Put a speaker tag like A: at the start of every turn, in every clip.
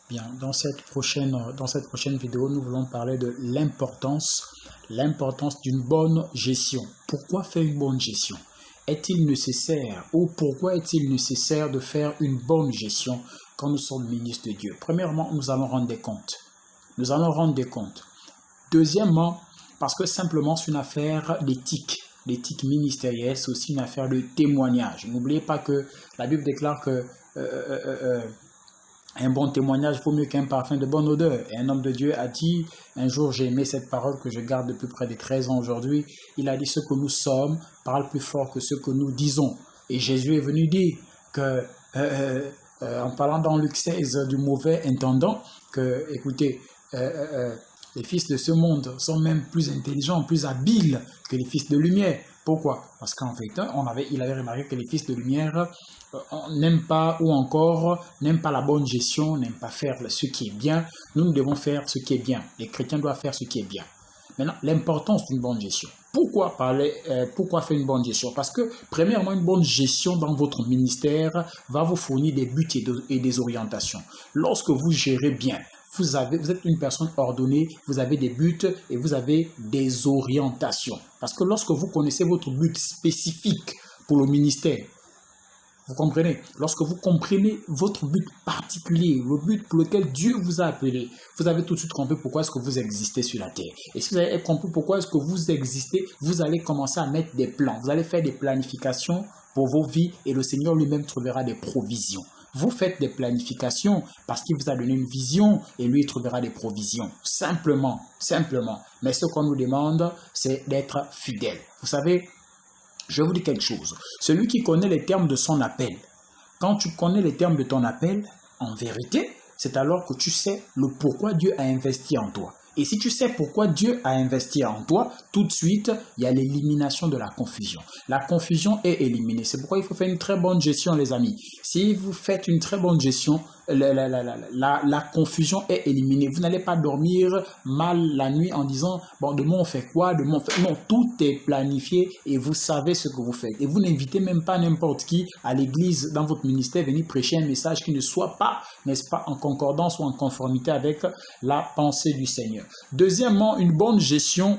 A: Bien, dans cette prochaine vidéo, nous voulons parler de l'importance d'une bonne gestion. Pourquoi faire une bonne gestion? Est-il nécessaire ou pourquoi est-il nécessaire de faire une bonne gestion quand nous sommes ministres de Dieu? Premièrement, nous allons rendre des comptes. Nous allons rendre des comptes. Deuxièmement, parce que simplement c'est une affaire d'éthique. L'éthique ministérielle, c'est aussi une affaire de témoignage. N'oubliez pas que la Bible déclare que un bon témoignage vaut mieux qu'un parfum de bonne odeur. Et un homme de Dieu a dit, un jour j'ai aimé cette parole que je garde depuis près de 13 ans aujourd'hui, il a dit ce que nous sommes parle plus fort que ce que nous disons. Et Jésus est venu dire que, en parlant dans Luc 16 du mauvais intendant, que, écoutez, les fils de ce monde sont même plus intelligents, plus habiles que les fils de lumière. Pourquoi? Parce qu'en fait, il avait remarqué que les fils de lumière n'aiment pas, ou encore n'aiment pas la bonne gestion, n'aiment pas faire ce qui est bien. Nous devons faire ce qui est bien. Les chrétiens doivent faire ce qui est bien. Maintenant, l'importance d'une bonne gestion. Pourquoi faire une bonne gestion? Parce que, premièrement, une bonne gestion dans votre ministère va vous fournir des buts et des orientations. Lorsque vous gérez bien, vous êtes une personne ordonnée, vous avez des buts et vous avez des orientations. Parce que lorsque vous connaissez votre but spécifique pour le ministère, vous comprenez? Lorsque vous comprenez votre but particulier, le but pour lequel Dieu vous a appelé, vous avez tout de suite compris pourquoi est-ce que vous existez sur la terre. Et si vous avez compris pourquoi est-ce que vous existez, vous allez commencer à mettre des plans. Vous allez faire des planifications pour vos vies et le Seigneur lui-même trouvera des provisions. Vous faites des planifications parce qu'il vous a donné une vision et lui il trouvera des provisions. Simplement. Mais ce qu'on nous demande, c'est d'être fidèle. Vous savez, je vais vous dire quelque chose. Celui qui connaît les termes de son appel, quand tu connais les termes de ton appel, en vérité, c'est alors que tu sais le pourquoi Dieu a investi en toi. Et si tu sais pourquoi Dieu a investi en toi, tout de suite, il y a l'élimination de la confusion. La confusion est éliminée. C'est pourquoi il faut faire une très bonne gestion, les amis. Si vous faites une très bonne gestion, la confusion est éliminée. Vous n'allez pas dormir mal la nuit en disant, bon, demain on fait quoi, demain on fait... Non, tout est planifié et vous savez ce que vous faites. Et vous n'invitez même pas n'importe qui à l'église, dans votre ministère, venir prêcher un message qui ne soit pas, n'est-ce pas, en concordance ou en conformité avec la pensée du Seigneur. Deuxièmement, une bonne gestion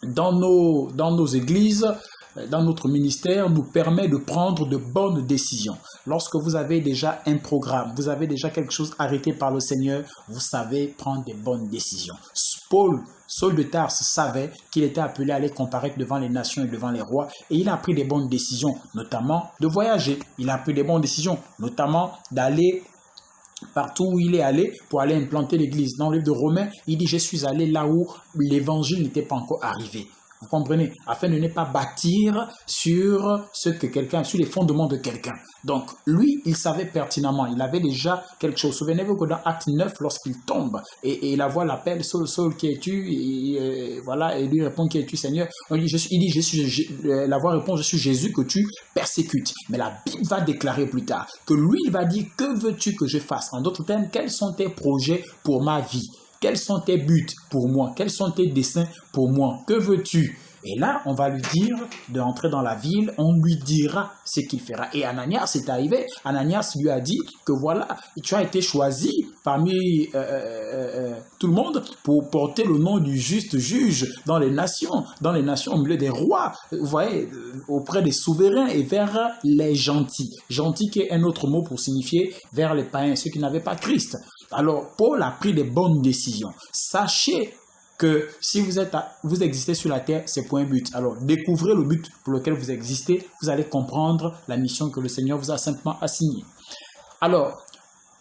A: dans nos églises, dans notre ministère, nous permet de prendre de bonnes décisions. Lorsque vous avez déjà un programme, vous avez déjà quelque chose arrêté par le Seigneur, vous savez prendre de bonnes décisions. Saul de Tarse savait qu'il était appelé à aller comparaître devant les nations et devant les rois, et il a pris des bonnes décisions, notamment de voyager. Il a pris des bonnes décisions, notamment d'aller partout où il est allé pour aller implanter l'église. Dans le livre de Romains, il dit « Je suis allé là où l'évangile n'était pas encore arrivé ». Vous comprenez? Afin de ne pas bâtir sur sur les fondements de quelqu'un. Donc, lui, il savait pertinemment, il avait déjà quelque chose. Souvenez-vous que dans Acte 9, lorsqu'il tombe et la voix l'appelle, Saul, Saul, qui es-tu? Et voilà, et lui répond, qui es-tu, Seigneur? La voix répond, je suis Jésus que tu persécutes. Mais la Bible va déclarer plus tard que lui, il va dire, que veux-tu que je fasse? En d'autres termes, quels sont tes projets pour ma vie? Quels sont tes buts pour moi? Quels sont tes desseins pour moi? Que veux-tu? Et là, on va lui dire d'entrer dans la ville, on lui dira ce qu'il fera. Et Ananias, c'est arrivé. Ananias lui a dit que voilà, tu as été choisi parmi tout le monde pour porter le nom du juste juge dans les nations au milieu des rois, vous voyez, auprès des souverains et vers les gentils. Gentil qui est un autre mot pour signifier vers les païens, ceux qui n'avaient pas Christ. Alors, Paul a pris des bonnes décisions. Sachez que si vous existez sur la terre, c'est pour un but. Alors, découvrez le but pour lequel vous existez. Vous allez comprendre la mission que le Seigneur vous a simplement assignée. Alors,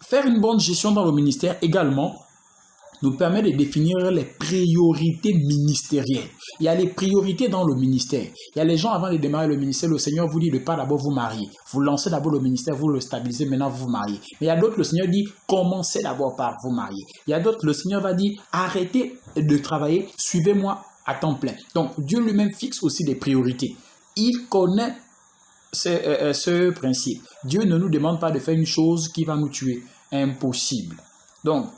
A: faire une bonne gestion dans le ministère également nous permet de définir les priorités ministérielles. Il y a les priorités dans le ministère. Il y a les gens, avant de démarrer le ministère, le Seigneur vous dit de pas d'abord vous marier. Vous lancez d'abord le ministère, vous le stabilisez, maintenant vous vous mariez. Mais il y a d'autres, le Seigneur dit, commencez d'abord par vous marier. Il y a d'autres, le Seigneur va dire, arrêtez de travailler, suivez-moi à temps plein. Donc, Dieu lui-même fixe aussi des priorités. Il connaît ce principe. Dieu ne nous demande pas de faire une chose qui va nous tuer. Impossible. Donc,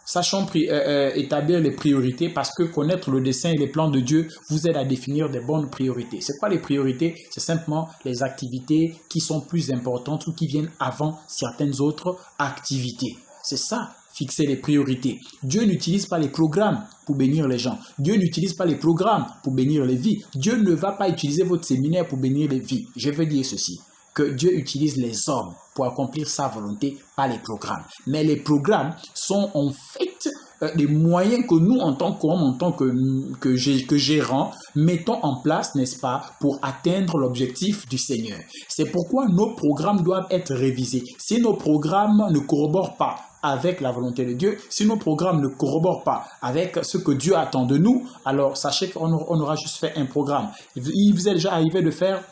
A: sachons établir les priorités parce que connaître le dessein et les plans de Dieu vous aide à définir des bonnes priorités. C'est quoi les priorités? C'est simplement les activités qui sont plus importantes ou qui viennent avant certaines autres activités. C'est ça fixer les priorités. Dieu n'utilise pas les programmes pour bénir les gens. Dieu n'utilise pas les programmes pour bénir les vies. Dieu ne va pas utiliser votre séminaire pour bénir les vies. Je veux dire ceci, que Dieu utilise les hommes pour accomplir sa volonté, pas les programmes. Mais les programmes sont en fait des moyens que nous, en tant qu'hommes, en tant que gérants, mettons en place, n'est-ce pas, pour atteindre l'objectif du Seigneur. C'est pourquoi nos programmes doivent être révisés. Si nos programmes ne corroborent pas avec la volonté de Dieu, si nos programmes ne corroborent pas avec ce que Dieu attend de nous, alors sachez qu'on aura juste fait un programme. Il vous est déjà arrivé de faire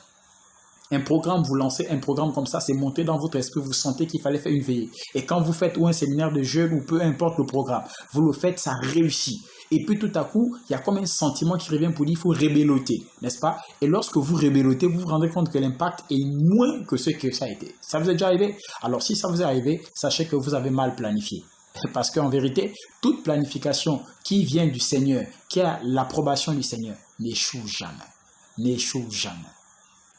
A: un programme, vous lancez un programme comme ça, c'est monté dans votre esprit, vous sentez qu'il fallait faire une veillée. Et quand vous faites ou un séminaire de jeûne ou peu importe le programme, vous le faites, ça réussit. Et puis tout à coup, il y a comme un sentiment qui revient pour dire qu'il faut rébelloter, n'est-ce pas? Et lorsque vous rébellotez, vous vous rendez compte que l'impact est moins que ce que ça a été. Ça vous est déjà arrivé? Alors si ça vous est arrivé, sachez que vous avez mal planifié. Parce qu'en vérité, toute planification qui vient du Seigneur, qui a l'approbation du Seigneur, n'échoue jamais. N'échoue jamais.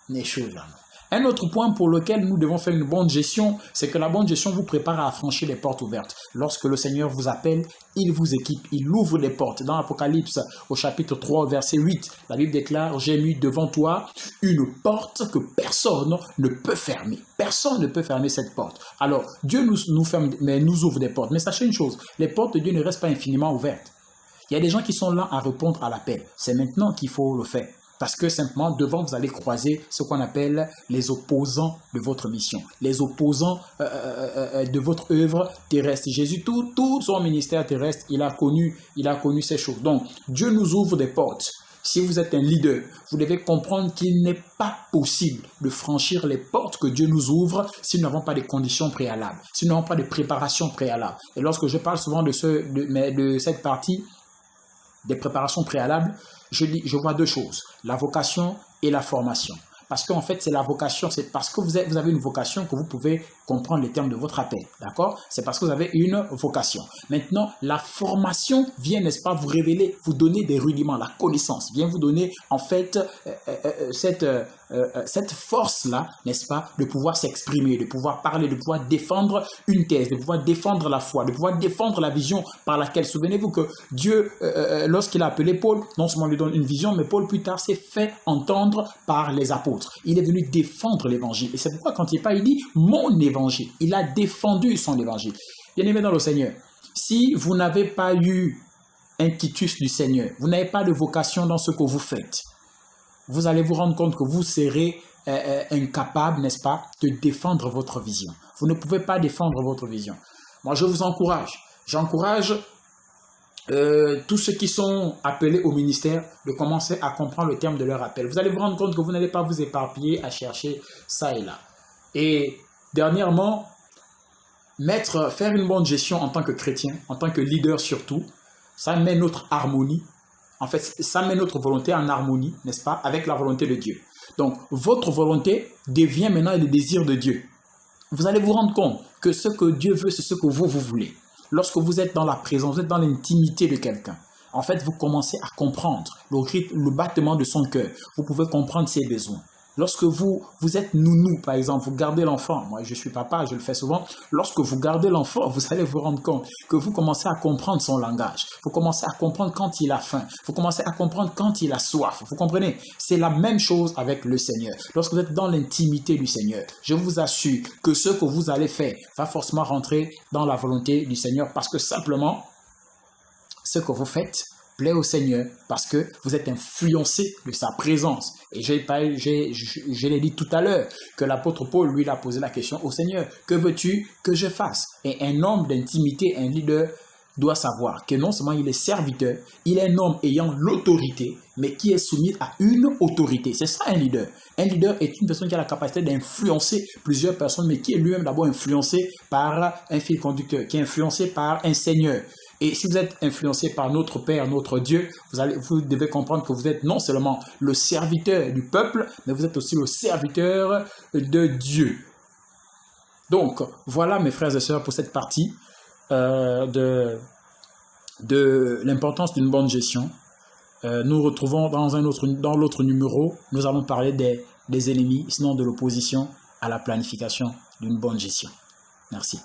A: N'échoue jamais. Un autre point pour lequel nous devons faire une bonne gestion, c'est que la bonne gestion vous prépare à franchir les portes ouvertes. Lorsque le Seigneur vous appelle, il vous équipe, il ouvre les portes. Dans l'Apocalypse, au chapitre 3, verset 8, la Bible déclare « J'ai mis devant toi une porte que personne ne peut fermer. » Personne ne peut fermer cette porte. Alors, Dieu nous ferme, mais nous ouvre des portes. Mais sachez une chose, les portes de Dieu ne restent pas infiniment ouvertes. Il y a des gens qui sont là à répondre à l'appel. C'est maintenant qu'il faut le faire. Parce que simplement, devant, vous allez croiser ce qu'on appelle les opposants de votre mission, les opposants de votre œuvre terrestre. Jésus, tout son ministère terrestre, il a connu ces choses. Donc, Dieu nous ouvre des portes. Si vous êtes un leader, vous devez comprendre qu'il n'est pas possible de franchir les portes que Dieu nous ouvre si nous n'avons pas de conditions préalables, si nous n'avons pas de préparation préalable. Et lorsque je parle souvent de cette partie des préparations préalables, je vois deux choses, la vocation et la formation. Parce qu'en fait, c'est la vocation, c'est parce que vous avez une vocation que vous pouvez comprendre les termes de votre appel, d'accord? C'est parce que vous avez une vocation. Maintenant, la formation vient, n'est-ce pas, vous révéler, vous donner des rudiments, la connaissance, vient vous donner, en fait, cette force-là, n'est-ce pas, de pouvoir s'exprimer, de pouvoir parler, de pouvoir défendre une thèse, de pouvoir défendre la foi, de pouvoir défendre la vision par laquelle, souvenez-vous que Dieu, lorsqu'il a appelé Paul, non seulement lui donne une vision, mais Paul plus tard s'est fait entendre par les apôtres. Il est venu défendre l'évangile. Et c'est pourquoi quand il parle, il dit « mon évangile ». Il a défendu son évangile. Bien-aimé dans le Seigneur, si vous n'avez pas eu un quitus du Seigneur, vous n'avez pas de vocation dans ce que vous faites, vous allez vous rendre compte que vous serez incapable, n'est-ce pas, de défendre votre vision. Vous ne pouvez pas défendre votre vision. Moi, je vous encourage. J'encourage tous ceux qui sont appelés au ministère de commencer à comprendre le terme de leur appel. Vous allez vous rendre compte que vous n'allez pas vous éparpiller à chercher ça et là. Et dernièrement, faire une bonne gestion en tant que chrétien, en tant que leader surtout, ça met notre harmonie. En fait, ça met notre volonté en harmonie, n'est-ce pas, avec la volonté de Dieu. Donc, votre volonté devient maintenant le désir de Dieu. Vous allez vous rendre compte que ce que Dieu veut, c'est ce que vous voulez. Lorsque vous êtes dans la présence, vous êtes dans l'intimité de quelqu'un, en fait, vous commencez à comprendre le rythme, le battement de son cœur. Vous pouvez comprendre ses besoins. Lorsque vous êtes nounou, par exemple, vous gardez l'enfant. Moi, je suis papa, je le fais souvent. Lorsque vous gardez l'enfant, vous allez vous rendre compte que vous commencez à comprendre son langage. Vous commencez à comprendre quand il a faim. Vous commencez à comprendre quand il a soif. Vous comprenez? C'est la même chose avec le Seigneur. Lorsque vous êtes dans l'intimité du Seigneur, je vous assure que ce que vous allez faire va forcément rentrer dans la volonté du Seigneur parce que simplement, ce que vous faites plaît au Seigneur parce que vous êtes influencé de sa présence. Et je l'ai dit tout à l'heure que l'apôtre Paul, lui, il a posé la question au Seigneur. Que veux-tu que je fasse? Et un homme d'intimité, un leader, doit savoir que non seulement il est serviteur, il est un homme ayant l'autorité, mais qui est soumis à une autorité. C'est ça un leader. Un leader est une personne qui a la capacité d'influencer plusieurs personnes, mais qui est lui-même d'abord influencé par un fil conducteur, qui est influencé par un Seigneur. Et si vous êtes influencé par notre Père, notre Dieu, vous devez comprendre que vous êtes non seulement le serviteur du peuple, mais vous êtes aussi le serviteur de Dieu. Donc, voilà mes frères et sœurs pour cette partie de l'importance d'une bonne gestion. Nous retrouvons dans l'autre numéro, nous allons parler des ennemis, sinon de l'opposition à la planification d'une bonne gestion. Merci.